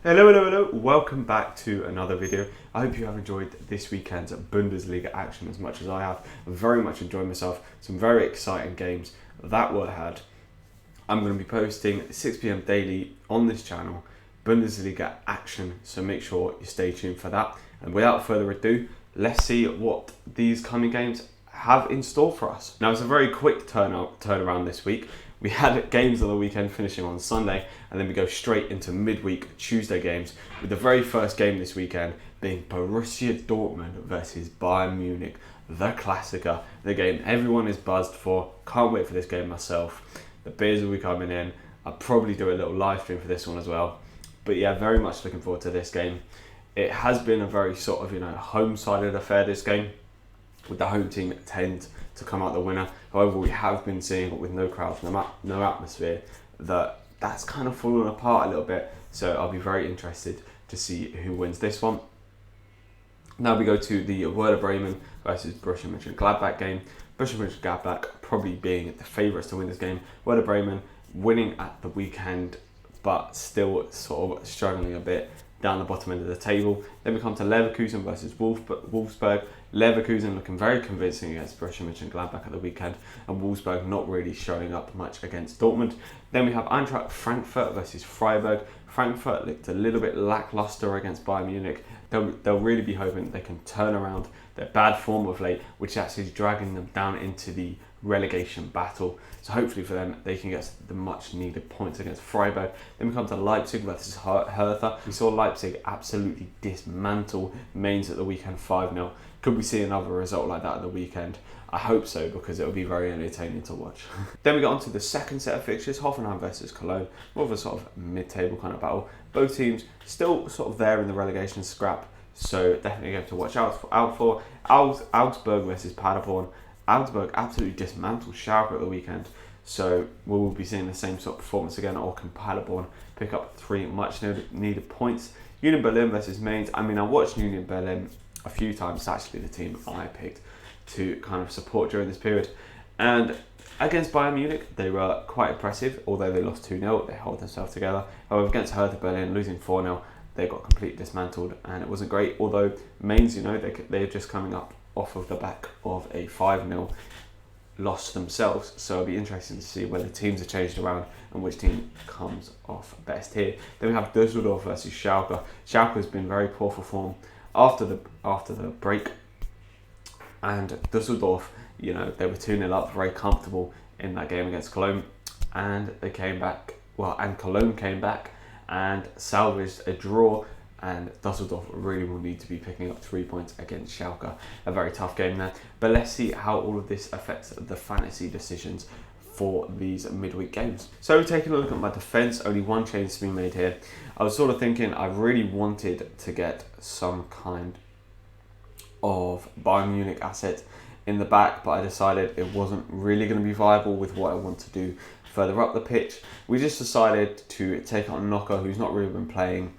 Hello, welcome back to another video. I hope you have enjoyed this weekend's Bundesliga action as much as I have. I very much enjoyed myself. Some very exciting games that were had. I'm going to be posting 6 p.m. daily on this channel, Bundesliga action, so make sure you stay tuned for that. And without further ado, let's see what these coming games have in store for us. Now, it's a very quick turnaround this week. We had games on the weekend finishing on Sunday, and then we go straight into midweek Tuesday games, with the very first game this weekend being Borussia Dortmund versus Bayern Munich, the Klassiker, the game everyone is buzzed for. Can't wait for this game myself. The beers will be coming in. I'll probably do a little live stream for this one as well. But yeah, very much looking forward to this game. It has been a very sort of, home-sided affair, this game, with the home team tend to come out the winner. However, we have been seeing, with no crowds, no atmosphere, that's kind of fallen apart a little bit. So I'll be very interested to see who wins this one. Now we go to the Werder Bremen versus Borussia Mönchengladbach game. Borussia Mönchengladbach probably being the favourites to win this game. Werder Bremen winning at the weekend, but still sort of struggling a bit down the bottom end of the table. Then we come to Leverkusen versus Wolfsburg. Leverkusen looking very convincing against Borussia Mönchengladbach at the weekend, and Wolfsburg not really showing up much against Dortmund. Then we have Eintracht Frankfurt versus Freiburg. Frankfurt looked a little bit lackluster against Bayern Munich. They'll really be hoping they can turn around their bad form of late, which is actually dragging them down into the relegation battle. So hopefully for them, they can get the much needed points against Freiburg. Then we come to Leipzig versus Hertha. We saw Leipzig absolutely dismantle Mainz at the weekend 5-0. Could we see another result like that at the weekend? I hope so, because it will be very entertaining to watch. Then we got on to the second set of fixtures, Hoffenheim versus Cologne. More of a sort of mid-table kind of battle. Both teams still sort of there in the relegation scrap, so definitely going to watch out for. Augsburg versus Paderborn. Augsburg absolutely dismantled Schalke at the weekend, so we will be seeing the same sort of performance again, or can Paderborn pick up 3 much needed points. Union Berlin versus Mainz. I mean, I watched Union Berlin a few times. It's actually the team I picked to kind of support during this period. And against Bayern Munich, they were quite impressive, although they lost 2-0, they held themselves together. However, against Hertha Berlin, losing 4-0, they got completely dismantled, and it wasn't great. Although Mainz, they're just coming up off of the back of a 5-0 loss themselves, so it'll be interesting to see whether teams are changed around and which team comes off best here. Then we have Düsseldorf versus Schalke. Schalke has been very poor for form after the break, and Düsseldorf, they were 2-0 up, very comfortable in that game against Cologne, and they came back, and Cologne came back and salvaged a draw, and Düsseldorf really will need to be picking up 3 points against Schalke. A very tough game there, but let's see how all of this affects the fantasy decisions for these midweek games. So taking a look at my defence, only one change to be made here. I was sort of thinking I really wanted to get some kind of Bayern Munich asset in the back, but I decided it wasn't really going to be viable with what I want to do further up the pitch. We just decided to take on Knocker, who's not really been playing.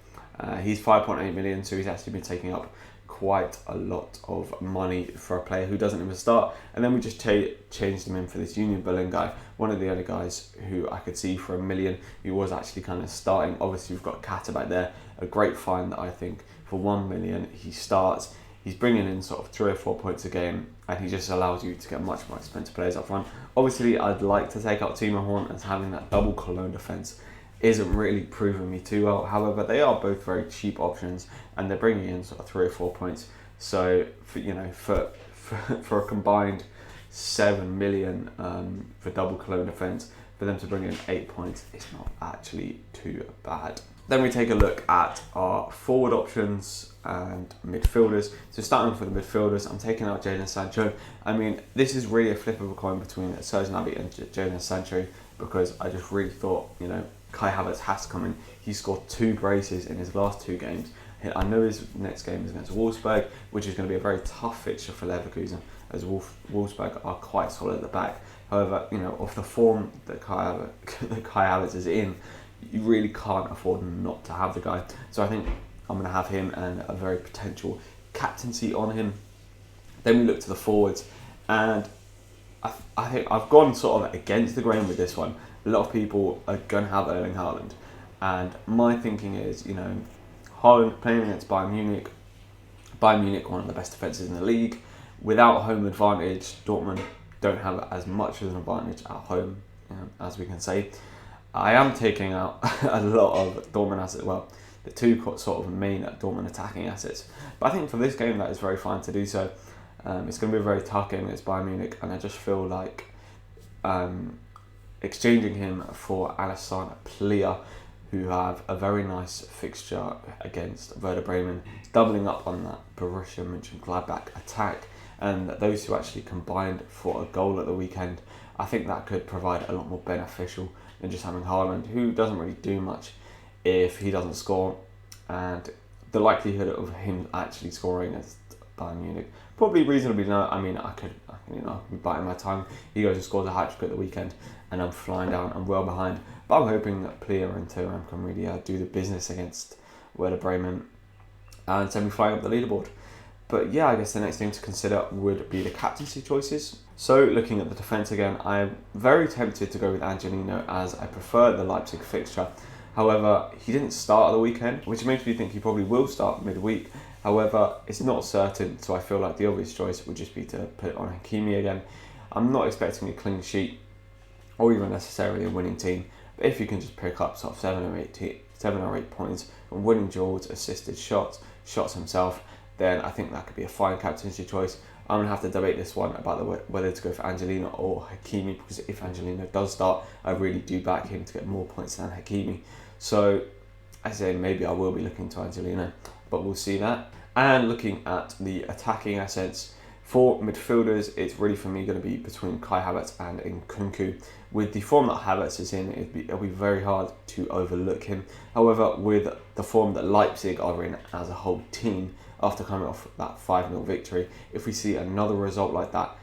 He's 5.8 million, so he's actually been taking up quite a lot of money for a player who doesn't even start. And then we just changed him in for this Union Berlin guy, one of the only guys who I could see for $1 million who was actually kind of starting. Obviously, we've got Kata back there, a great find that I think for $1 million he starts. He's bringing in sort of 3 or 4 points a game, and he just allows you to get much more expensive players up front. Obviously, I'd like to take out Timo Horn, as having that double Cologne defence isn't really proving me too well. However, they are both very cheap options, and they're bringing in sort of 3 or 4 points. So for a combined 7 million for double Cologne defence, for them to bring in 8 points, it's not actually too bad. Then we take a look at our forward options and midfielders. So starting off with the midfielders, I'm taking out Jadon Sancho. I mean, this is really a flip of a coin between Serge Gnabry and Jadon Sancho, because I just really thought, Kai Havertz has to come in. He scored 2 braces in his last 2 games. I know his next game is against Wolfsburg, which is going to be a very tough fixture for Leverkusen, as Wolfsburg are quite solid at the back. However, of the form that Kai Havertz is in, you really can't afford not to have the guy. So I think I'm going to have him and a very potential captaincy on him. Then we look to the forwards, and I think I've gone sort of against the grain with this one. A lot of people are going to have Erling Haaland, And my thinking is, Haaland playing against Bayern Munich. Bayern Munich, one of the best defences in the league. Without home advantage, Dortmund don't have as much of an advantage at home, as we can say. I am taking out a lot of Dortmund assets, well, the two sort of main Dortmund attacking assets. But I think for this game that is very fine to do so. It's going to be a very tough game against Bayern Munich, and I just feel like exchanging him for Alassane Plia, who have a very nice fixture against Werder Bremen, doubling up on that Borussia Mönchengladbach attack, and those two actually combined for a goal at the weekend. I think that could provide a lot more beneficial than just having Haaland, who doesn't really do much if he doesn't score, and the likelihood of him actually scoring against Bayern Munich probably reasonably low. I mean, I could be biting my tongue. He goes and scores a hat-trick at the weekend, and I'm flying down. I'm well behind, but I'm hoping that Plia and Thuram can really do the business against Werder Bremen and send me flying up the leaderboard. But yeah, I guess the next thing to consider would be the captaincy choices. So looking at the defence again, I'm very tempted to go with Angelino, as I prefer the Leipzig fixture. However, he didn't start at the weekend, which makes me think he probably will start midweek. However, it's not certain, so I feel like the obvious choice would just be to put it on Hakimi again. I'm not expecting a clean sheet or even necessarily a winning team, but if you can just pick up sort of 7 or 8 points from winning duels, assisted shots himself, then I think that could be a fine captaincy choice. I'm going to have to debate this one about whether to go for Angelino or Hakimi, because if Angelino does start, I really do back him to get more points than Hakimi. So I say maybe I will be looking to Angelino, but we'll see that. And looking at the attacking assets, for midfielders, it's really for me going to be between Kai Havertz and Nkunku. With the form that Havertz is in, it'll be very hard to overlook him. However, with the form that Leipzig are in as a whole team, after coming off that 5-0 victory, if we see another result like that,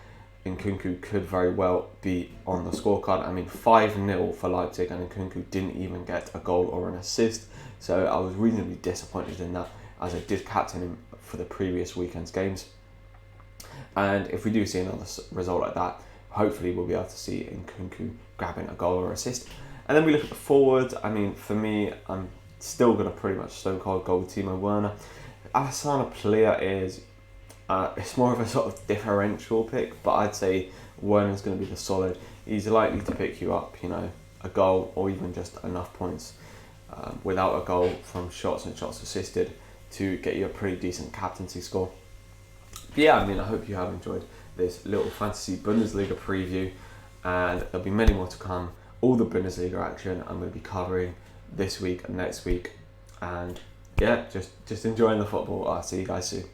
Nkunku could very well be on the scorecard. I mean, 5-0 for Leipzig, and Nkunku didn't even get a goal or an assist. So I was reasonably disappointed in that, as I did captain him for the previous weekend's games. And if we do see another result like that, hopefully we'll be able to see Nkunku grabbing a goal or assist. And then we look at the forwards. I mean, for me, I'm still going to pretty much stone cold go with Timo Werner. Alassane Plia is, it's more of a sort of differential pick, but I'd say Werner's going to be the solid. He's likely to pick you up, a goal or even just enough points without a goal from shots and shots assisted to get you a pretty decent captaincy score. But yeah, I mean, I hope you have enjoyed this little fantasy Bundesliga preview, and there'll be many more to come. All the Bundesliga action I'm going to be covering this week and next week, and yeah, just enjoying the football. I'll see you guys soon.